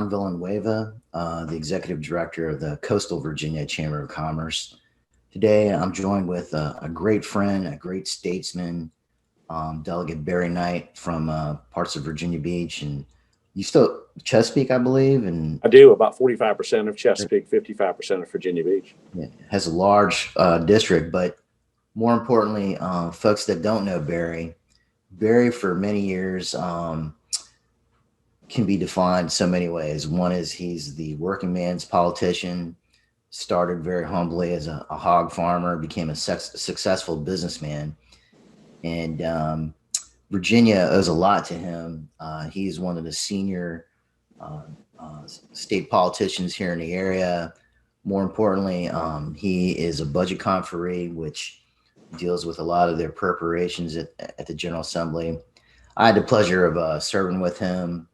Ron Villanueva, the Executive Director of the Coastal Virginia Chamber of Commerce. Today, I'm joined with a great friend, a great statesman, Delegate Barry Knight from parts of Virginia Beach. And you still Chesapeake, I believe, and I do about 45% of Chesapeake, 55% of Virginia Beach. yeah, has a large district. But more importantly, folks that don't know Barry, Barry for many years can be defined so many ways. One is he's the working man's politician, started very humbly as a hog farmer, became a successful businessman, and Virginia owes a lot to him. He's one of the senior uh, state politicians here in the area. More importantly, he is a budget conferee, which deals with a lot of their preparations at the General Assembly. I had the pleasure of serving with him,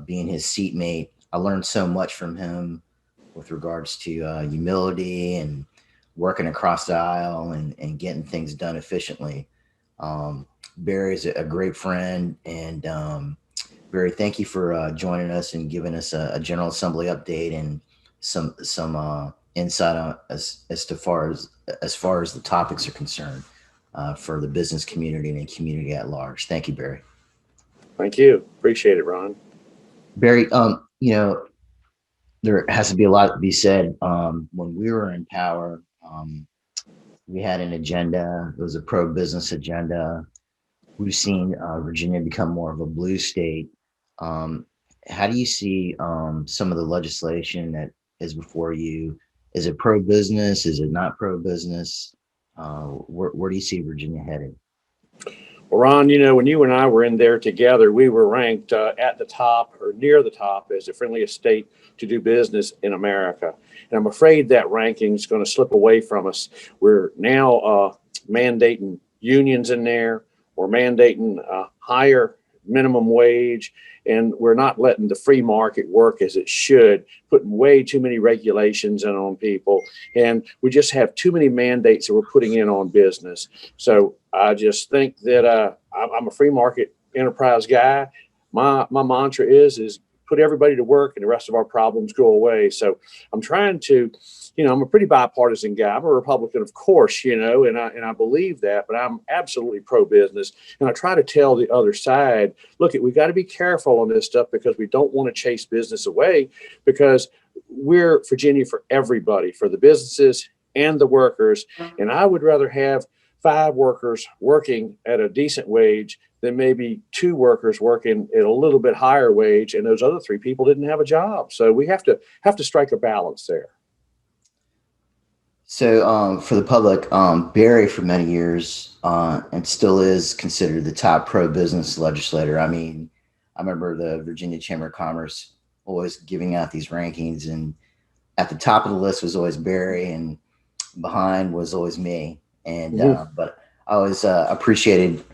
being his seatmate. I learned so much from him with regards to humility and working across the aisle and getting things done efficiently. Barry is a great friend, and Barry, thank you for joining us and giving us a General Assembly update and some insight on as to far as the topics are concerned for the business community and the community at large. Thank you, Barry. Thank you. Appreciate it, Ron. Barry, there has to be a lot to be said. When we were in power, we had an agenda. It was a pro-business agenda. We've seen Virginia become more of a blue state. Um, how do you see some of the legislation that is before you? Is it pro-business? Is it not pro-business? Where do you see Virginia headed? Well, Ron, when you and I were in there together, we were ranked at the top or near the top as the friendliest state to do business in America. And I'm afraid that ranking is going to slip away from us. We're now mandating unions in there. We're mandating higher minimum wage, and we're not letting the free market work as it should, putting way too many regulations in on people. And we just have too many mandates that we're putting in on business. So I just think that I'm a free market enterprise guy. My mantra is put everybody to work and the rest of our problems go away. So I'm trying to, I'm a pretty bipartisan guy. I'm a Republican, of course, and I believe that, but I'm absolutely pro-business. And I try to tell the other side, look, we got to be careful on this stuff because we don't want to chase business away, because we're Virginia for everybody, for the businesses and the workers. And I would rather have 5 workers working at a decent wage than maybe 2 workers working at a little bit higher wage, and those other 3 people didn't have a job. So we have to strike a balance there. So, for the public, Barry for many years and still is considered the top pro-business legislator. I mean, I remember the Virginia Chamber of Commerce always giving out these rankings, and at the top of the list was always Barry, and behind was always me. And Mhm. but I always appreciated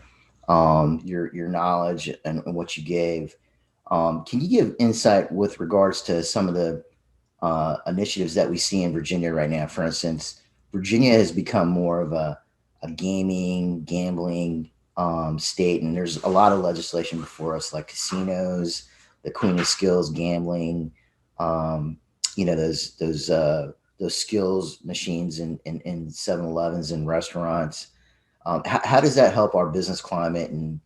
your knowledge and what you gave. Can you give insight with regards to some of the initiatives that we see in Virginia right now? For instance, Virginia has become more of a gambling state, and there's a lot of legislation before us, like casinos, the Queen of Skills gambling, um, those skills machines in 7-Elevens and restaurants. How does that help our business climate, and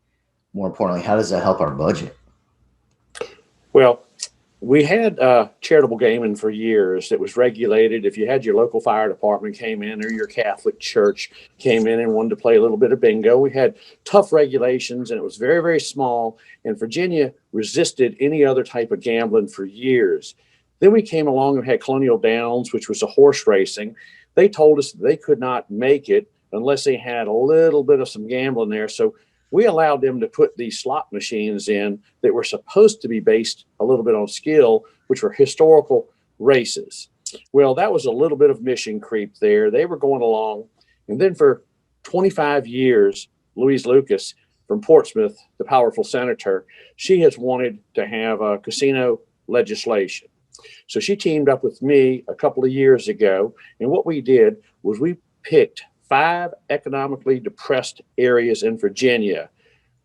more importantly, how does that help our budget? Well, we had charitable gaming for years. It was regulated. If you had your local fire department came in, or your Catholic church came in and wanted to play a little bit of bingo, we had tough regulations, and it was very, very small. And Virginia resisted any other type of gambling for years. Then we came along and had Colonial Downs, which was a horse racing. They told us that they could not make it unless they had a little bit of some gambling there. So we allowed them to put these slot machines in that were supposed to be based a little bit on skill, which were historical races. Well, that was a little bit of mission creep there. They were going along. And then for 25 years, Louise Lucas from Portsmouth, the powerful senator, she has wanted to have a casino legislation. So she teamed up with me a couple of years ago. And what we did was we picked 5 economically depressed areas in Virginia: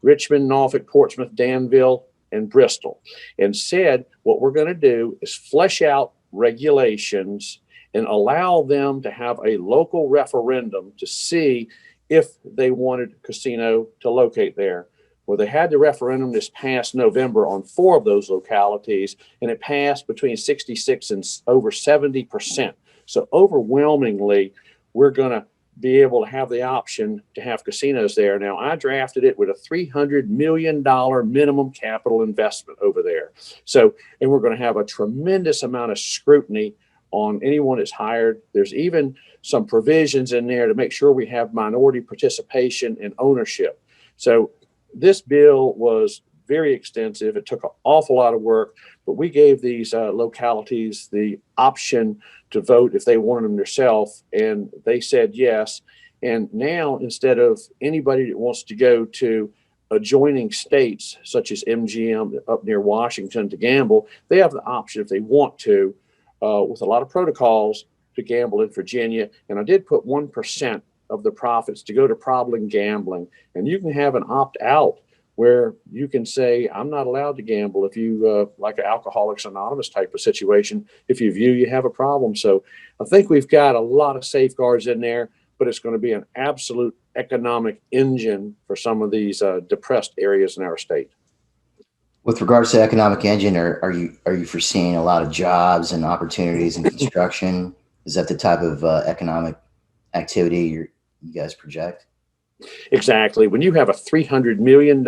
Richmond, Norfolk, Portsmouth, Danville, and Bristol, and said, what we're going to do is flesh out regulations and allow them to have a local referendum to see if they wanted a casino to locate there. Well, they had the referendum this past November on 4 of those localities, and it passed between 66 and over 70%. So overwhelmingly, we're going to be able to have the option to have casinos there. Now, I drafted it with a $300 million minimum capital investment over there. So, and we're going to have a tremendous amount of scrutiny on anyone that's hired. There's even some provisions in there to make sure we have minority participation and ownership. So this bill was very extensive. It took an awful lot of work, but we gave these localities the option to vote if they wanted them themselves, and they said yes. And now, instead of anybody that wants to go to adjoining states, such as MGM up near Washington, to gamble, they have the option if they want to, with a lot of protocols, to gamble in Virginia. And I did put 1% of the profits to go to problem gambling. And you can have an opt-out where you can say, I'm not allowed to gamble if you, like an Alcoholics Anonymous type of situation, if you view you have a problem. So I think we've got a lot of safeguards in there, but it's going to be an absolute economic engine for some of these depressed areas in our state. With regards to economic engine, are you foreseeing a lot of jobs and opportunities in construction? Is that the type of economic activity you guys project? Exactly. When you have a $300 million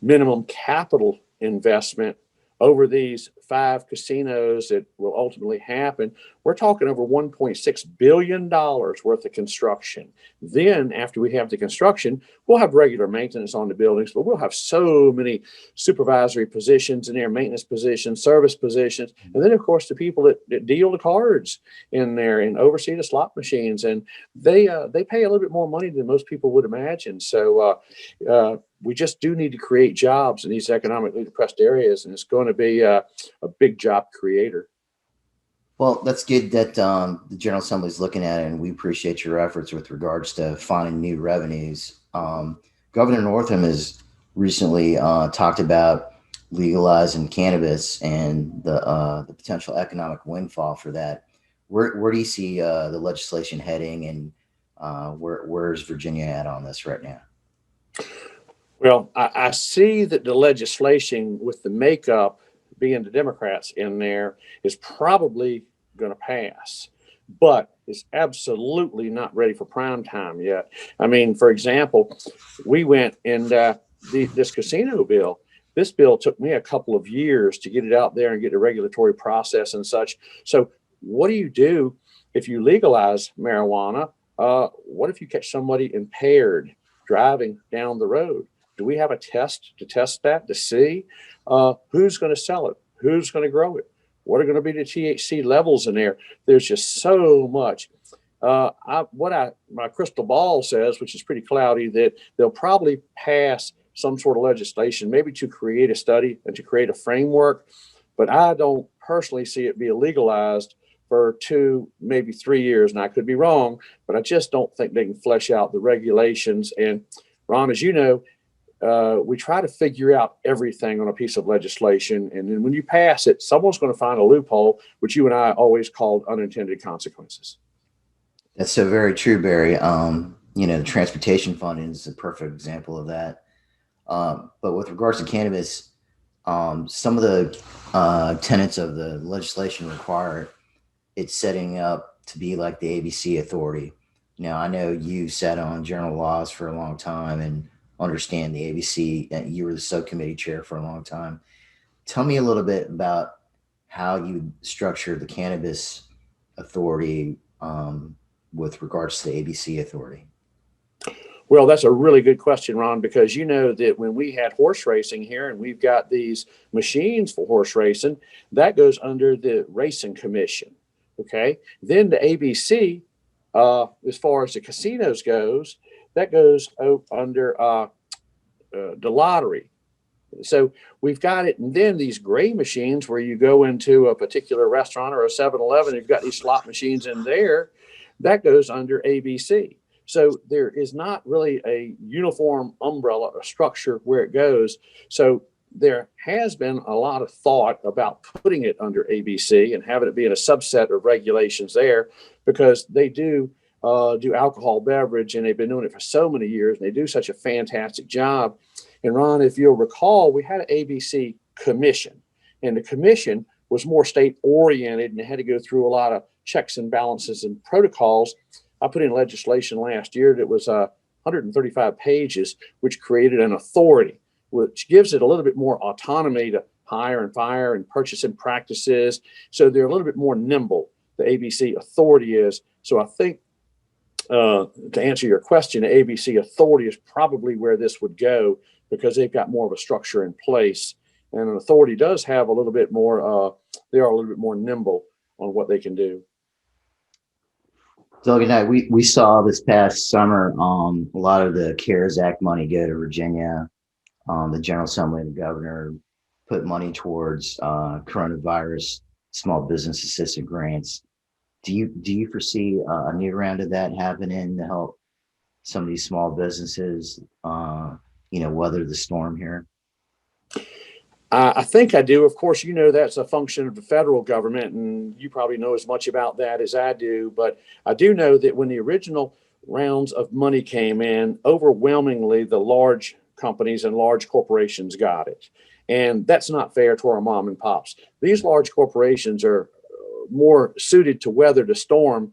minimum capital investment over these 5 casinos that will ultimately happen, we're talking over $1.6 billion worth of construction. Then after we have the construction, we'll have regular maintenance on the buildings, but we'll have so many supervisory positions in there, maintenance positions, service positions, and then of course the people that deal the cards in there and oversee the slot machines. And they pay a little bit more money than most people would imagine. So we just do need to create jobs in these economically depressed areas, and it's going to be a big job creator. Well, that's good that the General Assembly is looking at it, and we appreciate your efforts with regards to finding new revenues. Governor Northam has recently talked about legalizing cannabis and the potential economic windfall for that. Where do you see the legislation heading, and where's Virginia at on this right now? Well, I see that the legislation, with the makeup being the Democrats in there, is probably going to pass, but it's absolutely not ready for prime time yet. I mean, for example, we went and this casino bill. This bill took me a couple of years to get it out there and get the regulatory process and such. So what do you do if you legalize marijuana? What if you catch somebody impaired driving down the road? Do we have a test to test that, to see who's going to sell it? Who's going to grow it? What are going to be the THC levels in there? There's just so much. My crystal ball says, which is pretty cloudy, that they'll probably pass some sort of legislation, maybe to create a study and to create a framework. But I don't personally see it being legalized for 2, maybe 3 years. And I could be wrong, but I just don't think they can flesh out the regulations. And Ron, as you know, we try to figure out everything on a piece of legislation. And then when you pass it, someone's going to find a loophole, which you and I always called unintended consequences. That's so very true, Barry. The transportation funding is a perfect example of that. But with regards to cannabis, some of the tenets of the legislation require it setting up to be like the ABC Authority. Now, I know you sat on general laws for a long time and understand the ABC, and you were the subcommittee chair for a long time. Tell me a little bit about how you structure the Cannabis Authority with regards to the ABC Authority. Well, that's a really good question, Ron, because you know that when we had horse racing here and we've got these machines for horse racing, that goes under the Racing Commission. Okay. Then the ABC, as far as the casinos goes, that goes under the lottery. So we've got it. And then these gray machines where you go into a particular restaurant or a 7-Eleven, you've got these slot machines in there, that goes under ABC. So there is not really a uniform umbrella or structure where it goes. So there has been a lot of thought about putting it under ABC and having it be in a subset of regulations there, because they do alcohol beverage, and they've been doing it for so many years, and they do such a fantastic job. And Ron, if you'll recall, we had an ABC commission, and the commission was more state oriented and had to go through a lot of checks and balances and protocols. I put in legislation last year that was 135 pages, which created an authority, which gives it a little bit more autonomy to hire and fire and purchasing practices. So they're a little bit more nimble, the ABC authority is. So I think to answer your question, the ABC authority is probably where this would go, because they've got more of a structure in place. And an authority does have a little bit more, they are a little bit more nimble on what they can do. Delegate Knight, we saw this past summer a lot of the CARES Act money go to Virginia. The General Assembly and the governor put money towards coronavirus small business assistance grants. Do you foresee a new round of that happening to help some of these small businesses, weather the storm here? I think I do. Of course, that's a function of the federal government, and you probably know as much about that as I do. But I do know that when the original rounds of money came in, overwhelmingly the large companies and large corporations got it. And that's not fair to our mom and pops. These large corporations are more suited to weather the storm.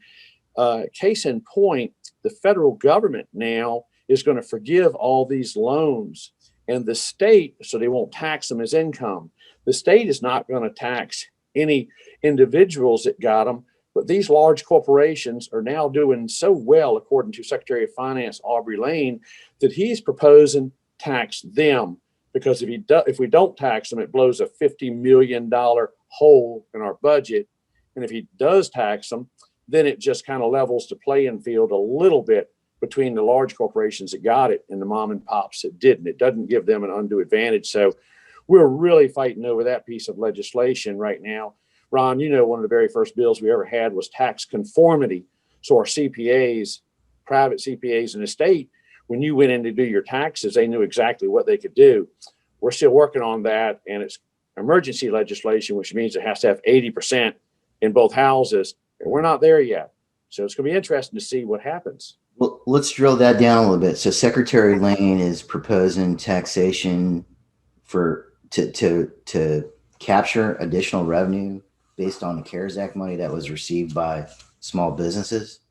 Case in point, the federal government now is going to forgive all these loans, and the state, so they won't tax them as income. The state is not going to tax any individuals that got them, but these large corporations are now doing so well, according to Secretary of Finance Aubrey Lane, that he's proposing tax them, because if we don't tax them, it blows a $50 million hole in our budget. And if he does tax them, then it just kind of levels the playing field a little bit between the large corporations that got it and the mom and pops that didn't. It doesn't give them an undue advantage. So we're really fighting over that piece of legislation right now. Ron, one of the very first bills we ever had was tax conformity. So our CPAs, private CPAs in the state, when you went in to do your taxes, they knew exactly what they could do. We're still working on that, and it's emergency legislation, which means it has to have 80% in both houses, and we're not there yet. So it's going to be interesting to see what happens. Well, let's drill that down a little bit. So Secretary Lane is proposing taxation to capture additional revenue based on the CARES Act money that was received by small businesses.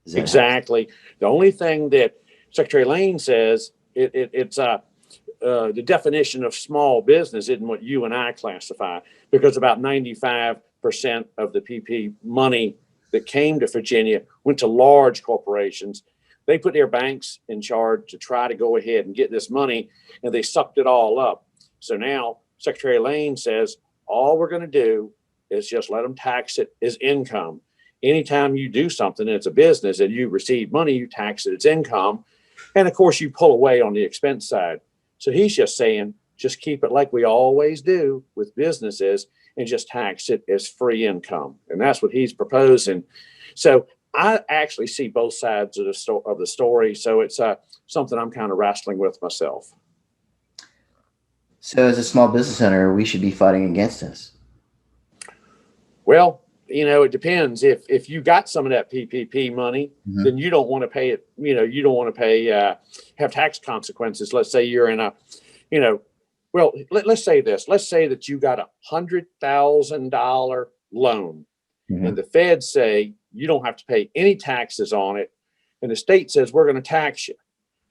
Is that exactly the only thing that Secretary Lane says? It's the definition of small business isn't what you and I classify, because about 95% of the PP money that came to Virginia went to large corporations. They put their banks in charge to try to go ahead and get this money, and they sucked it all up. So now Secretary Lane says, all we're going to do is just let them tax it as income. Anytime you do something and it's a business and you receive money, you tax it as income. And of course, you pull away on the expense side. So he's just saying, just keep it like we always do with businesses and just tax it as free income. And that's what he's proposing. So I actually see both sides of the story. So it's something I'm kind of wrestling with myself. So as a small business owner, we should be fighting against this. Well, it depends. If you got some of that PPP money, then you don't want to pay it. You don't want to pay, have tax consequences. Let's say you're in a, well, let's say this. Let's say that you got $100,000 loan, and the feds say you don't have to pay any taxes on it, and the state says we're going to tax you.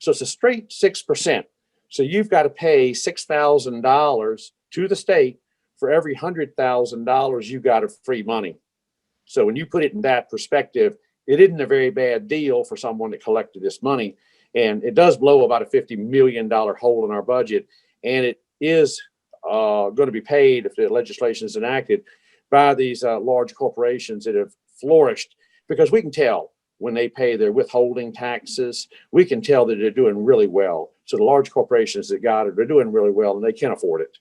So it's a straight 6%. So you've got to pay $6,000 to the state for every $100,000 you got of free money. So when you put it in that perspective, it isn't a very bad deal for someone that collected this money. And it does blow about a $50 million hole in our budget. And it is going to be paid, if the legislation is enacted, by these large corporations that have flourished, because we can tell when they pay their withholding taxes, we can tell that they're doing really well. So the large corporations that got it, they're doing really well, and they can afford it.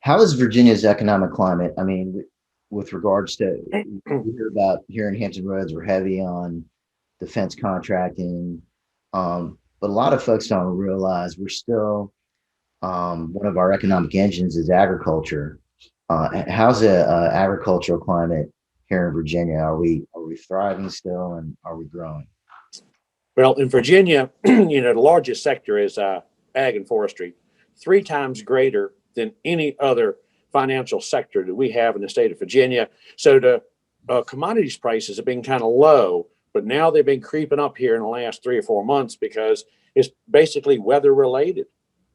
How is Virginia's economic climate? I mean, with regards to, we hear about here in Hampton Roads, we're heavy on defense contracting, but a lot of folks don't realize we're still One of our economic engines is agriculture. How's the agricultural climate here in Virginia? Are we thriving still, and are we growing? Well, in Virginia, the largest sector is ag and forestry, 3 times greater than any other financial sector that we have in the state of Virginia. So the commodities prices have been kind of low, but now they've been creeping up here in the last 3 or 4 months because it's basically weather related.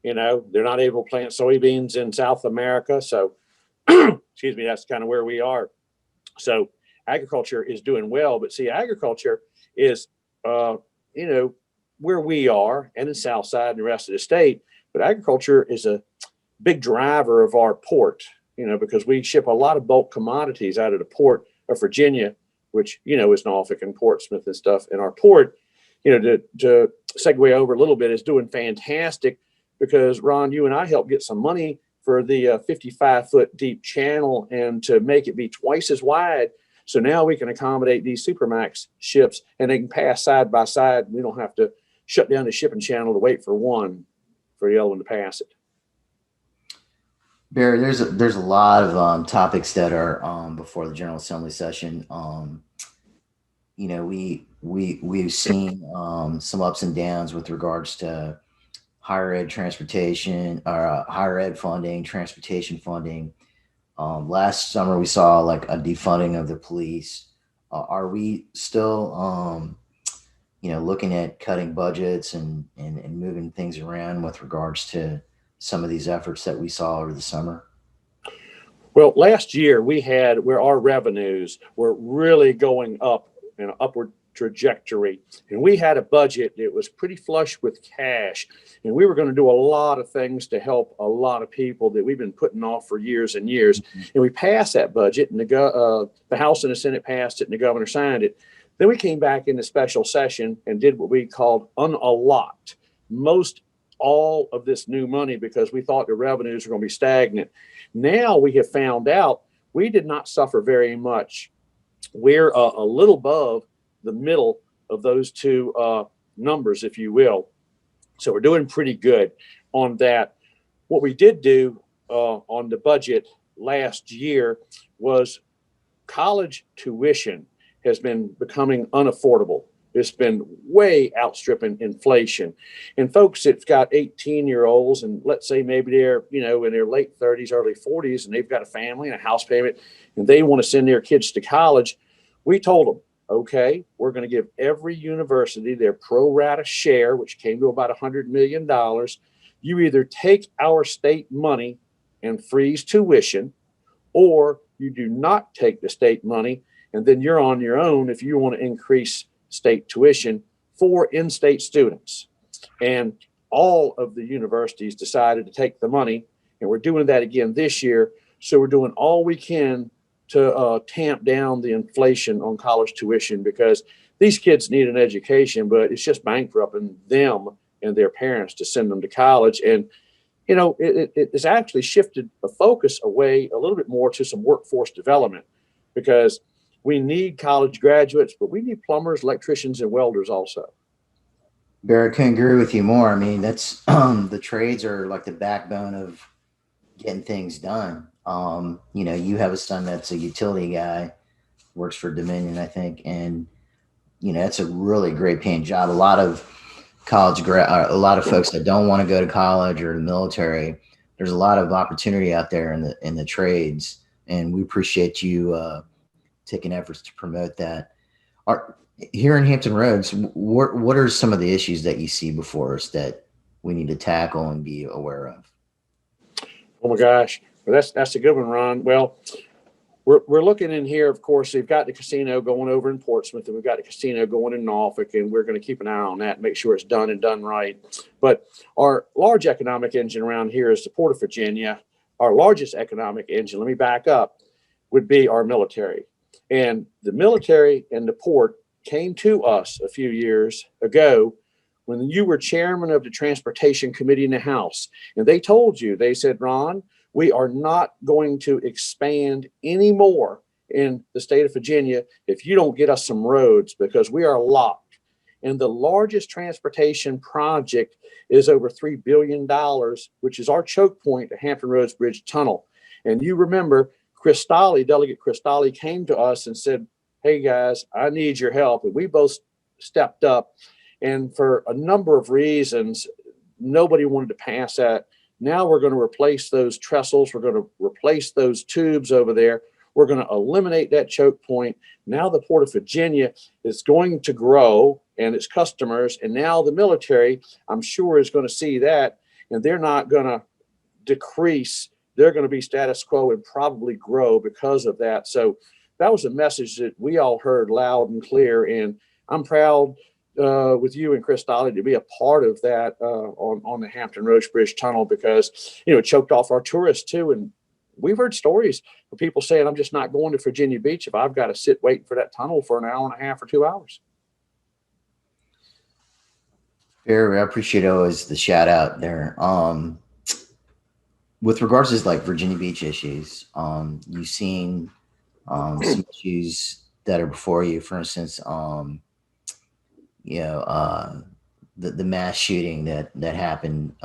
They're not able to plant soybeans in South America. So, excuse me, that's kind of where we are. So agriculture is doing well, but see, agriculture is, uh, you know, where we are and the South Side and the rest of the state. But agriculture is a big driver of our port, because we ship a lot of bulk commodities out of the port of Virginia, which, is Norfolk and Portsmouth and stuff. And our port, to segue over a little bit, is doing fantastic because, Ron, you and I helped get some money for the 55-foot deep channel and to make it be twice as wide. So now we can accommodate these Supermax ships and they can pass side by side. We don't have to shut down the shipping channel to wait for the other one to pass it. Barry, there's a lot of topics that are before the General Assembly session. We've seen some ups and downs with regards to higher ed transportation or higher ed funding, transportation funding. Last summer, we saw like a defunding of the police. Are we still, looking at cutting budgets and moving things around with regards to some of these efforts that we saw over the summer? Well, last year we had where our revenues were really going up in an upward trajectory. And we had a budget that was pretty flush with cash. And we were going to do a lot of things to help a lot of people that we've been putting off for years and years. And we passed that budget, and the House and the Senate passed it, and the governor signed it. Then we came back in the special session and did what we called unallot most all of this new money because we thought the revenues were going to be stagnant. Now we have found out we did not suffer very much. We're a little above the middle of those two numbers, if you will. So we're doing pretty good on that. What we did do on the budget last year was college tuition has been becoming unaffordable. It's been way outstripping inflation. And folks that's got 18-year-olds, and let's say maybe they're, in their late 30s, early 40s, and they've got a family and a house payment, and they want to send their kids to college, we told them, okay, we're going to give every university their pro rata share, which came to about $100 million. You either take our state money and freeze tuition, or you do not take the state money, and then you're on your own if you want to increase state tuition for in-state students. And all of the universities decided to take the money, and we're doing that again this year. So we're doing all we can to tamp down the inflation on college tuition because these kids need an education, but it's just bankrupting them and their parents to send them to college. And, it's actually shifted the focus away a little bit more to some workforce development because we need college graduates, but we need plumbers, electricians, and welders also. Barry, I couldn't agree with you more. I mean, that's the trades are like the backbone of getting things done. You have a son that's a utility guy, works for Dominion, I think, and it's a really great paying job. A lot of a lot of folks that don't want to go to college or the military. There's a lot of opportunity out there in the trades, and we appreciate you taking efforts to promote that. Here in Hampton Roads, what are some of the issues that you see before us that we need to tackle and be aware of? Oh my gosh, well, that's a good one, Ron. Well, we're looking in here. Of course, they've got the casino going over in Portsmouth, and we've got the casino going in Norfolk, and we're going to keep an eye on that and make sure it's done and done right. But our large economic engine around here is the Port of Virginia. Our largest economic engine, let me back up, would be our military. And the military and the port came to us a few years ago when you were chairman of the Transportation Committee in the House. And they told you, they said, Ron, we are not going to expand anymore in the state of Virginia if you don't get us some roads because we are locked And the largest transportation project is over $3 billion, which is our choke point at Hampton Roads Bridge Tunnel. And you remember Delegate Cristalli came to us and said, hey guys, I need your help. And we both stepped up. And for a number of reasons, nobody wanted to pass that. Now we're going to replace those trestles. We're going to replace those tubes over there. We're going to eliminate that choke point. Now the Port of Virginia is going to grow and its customers. And now the military, I'm sure, is going to see that. And they're not going to decrease. They're going to be status quo and probably grow because of that. So that was a message that we all heard loud and clear. And I'm proud with you and Chris Dolly to be a part of that on the Hampton Roads Bridge Tunnel, because, it choked off our tourists too. And we've heard stories of people saying, I'm just not going to Virginia Beach if I've got to sit waiting for that tunnel for an hour and a half or 2 hours. Barry, I appreciate always the shout out there. With regards to like Virginia Beach issues, you've seen some issues that are before you. For instance, the mass shooting that happened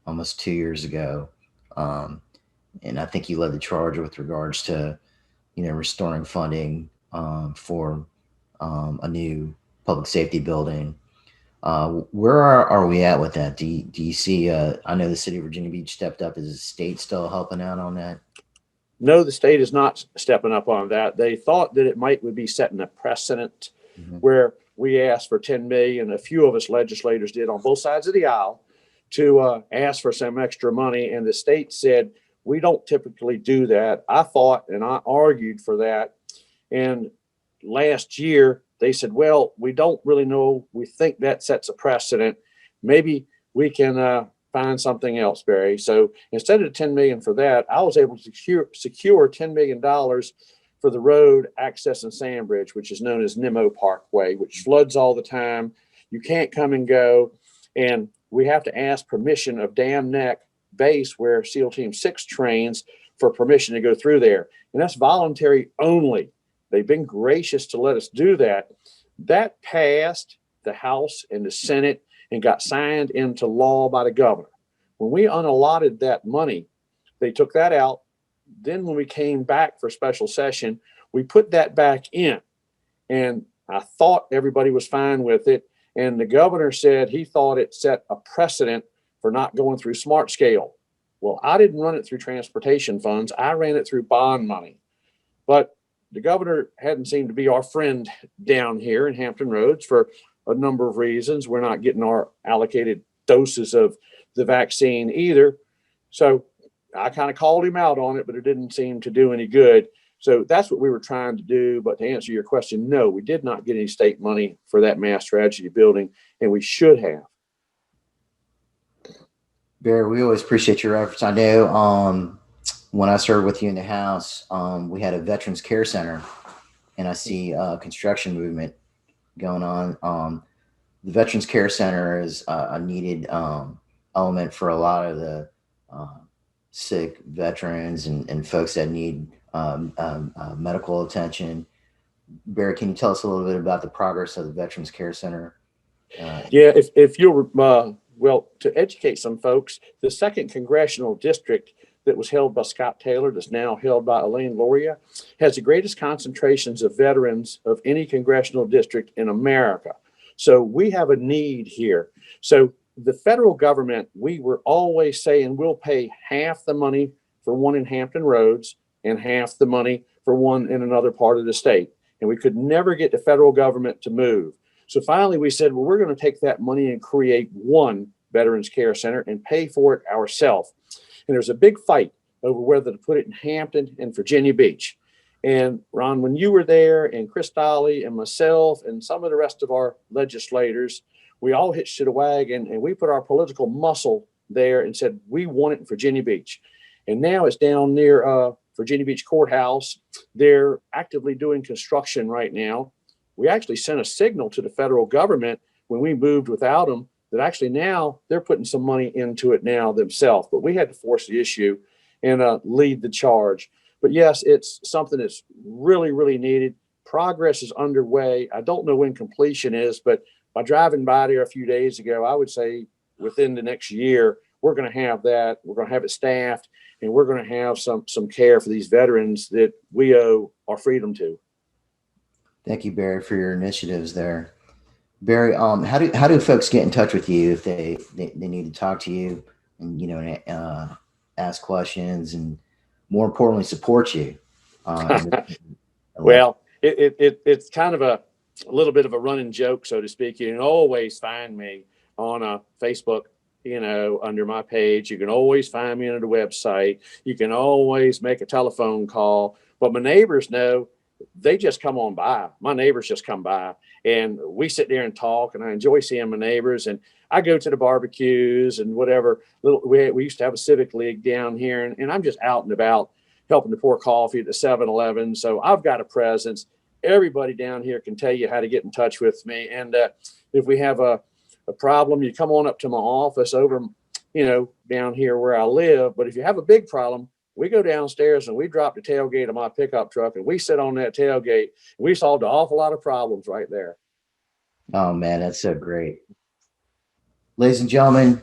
almost 2 years ago, and I think you led the charge with regards to restoring funding for a new public safety building. Where are we at with that? Do you see? I know the city of Virginia Beach stepped up. Is the state still helping out on that? No, the state is not stepping up on that. They thought that it would be setting a precedent where we asked for 10 million. A few of us legislators did on both sides of the aisle to ask for some extra money. And the state said, we don't typically do that. I thought, and I argued for that. And last year they said, well, we don't really know. We think that sets a precedent. Maybe we can find something else, Barry. So instead of 10 million for that, I was able to secure $10 million for the road access and sand bridge, which is known as Nemo Parkway, which floods all the time. You can't come and go. And we have to ask permission of Dam Neck Base, where SEAL Team 6 trains, for permission to go through there. And that's voluntary only. They've been gracious to let us do that. That passed the House and the Senate and got signed into law by the governor. When we unallotted that money, they took that out. Then when we came back for special session, we put that back in. And I thought everybody was fine with it. And the governor said he thought it set a precedent for not going through smart scale. Well, I didn't run it through transportation funds. I ran it through bond money. But the governor hadn't seemed to be our friend down here in Hampton Roads for a number of reasons. We're not getting our allocated doses of the vaccine either. So I kind of called him out on it, but it didn't seem to do any good. So that's what we were trying to do. But to answer your question, no, we did not get any state money for that mass tragedy building, and we should have. Barry, we always appreciate your efforts. I know when I started with you in the House, we had a Veterans Care Center, and I see construction movement going on. The Veterans Care Center is a needed element for a lot of the sick veterans and folks that need medical attention. Barry, can you tell us a little bit about the progress of the Veterans Care Center? Yeah, if you'll, well, to educate some folks, the 2nd Congressional District that was held by Scott Taylor, that's now held by Elaine Loria, has the greatest concentrations of veterans of any congressional district in America. So we have a need here. So the federal government, we were always saying we'll pay half the money for one in Hampton Roads and half the money for one in another part of the state. And we could never get the federal government to move. So finally we said, well, we're going to take that money and create one Veterans Care Center and pay for it ourselves. And there's a big fight over whether to put it in Hampton and Virginia Beach. And Ron, when you were there, and Chris Dolly and myself and some of the rest of our legislators, we all hitched to the wagon and we put our political muscle there and said, we want it in Virginia Beach. And now it's down near Virginia Beach Courthouse. They're actively doing construction right now. We actually sent a signal to the federal government when we moved without them that actually now they're putting some money into it now themselves. But we had to force the issue and lead the charge. But yes, it's something that's really, really needed. Progress is underway. I don't know when completion is, but by driving by there a few days ago, I would say within the next year, we're going to have that. We're going to have it staffed, and we're going to have some care for these veterans that we owe our freedom to. Thank you, Barry, for your initiatives there. Barry, how do folks get in touch with you if they need to talk to you and ask questions and more importantly support you? In the election? Well, it's kind of a little bit of a running joke, so to speak. You can always find me on a Facebook, under my page. You can always find me on the website. You can always make a telephone call. But my neighbors know, they just come on by. My neighbors just come by, and we sit there and talk, and I enjoy seeing my neighbors. And I go to the barbecues and whatever. We used to have a civic league down here, and I'm just out and about helping to pour coffee at the 7-Eleven. So I've got a presence. Everybody down here can tell you how to get in touch with me. And if we have a problem, you come on up to my office over, down here where I live. But if you have a big problem, we go downstairs and we drop the tailgate of my pickup truck and we sit on that tailgate. And we solved an awful lot of problems right there. Oh man, that's so great. Ladies and gentlemen,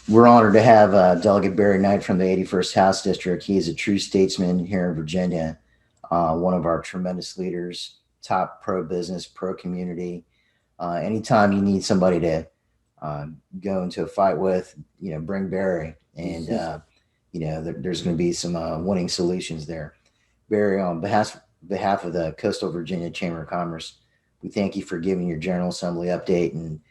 we're honored to have Delegate Barry Knight from the 81st House District. He is a true statesman here in Virginia, one of our tremendous leaders, top pro-business, pro-community. Anytime you need somebody to go into a fight with, bring Barry. And, there's going to be some winning solutions there. Barry, on behalf of the Coastal Virginia Chamber of Commerce, we thank you for giving your General Assembly update, and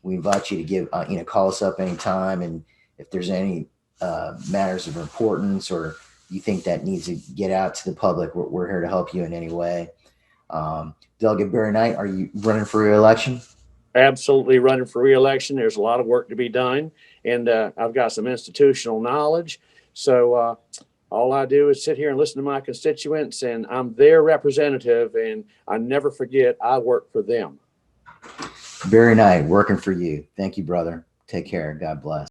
we invite you to give call us up anytime, and if there's any matters of importance or you think that needs to get out to the public, we're here to help you in any way. Delegate Barry Knight, are you running for re-election? Absolutely running for re-election. There's a lot of work to be done, and I've got some institutional knowledge. So all I do is sit here and listen to my constituents, and I'm their representative, and I never forget I work for them. Barry Knight, working for you. Thank you, brother. Take care. God bless.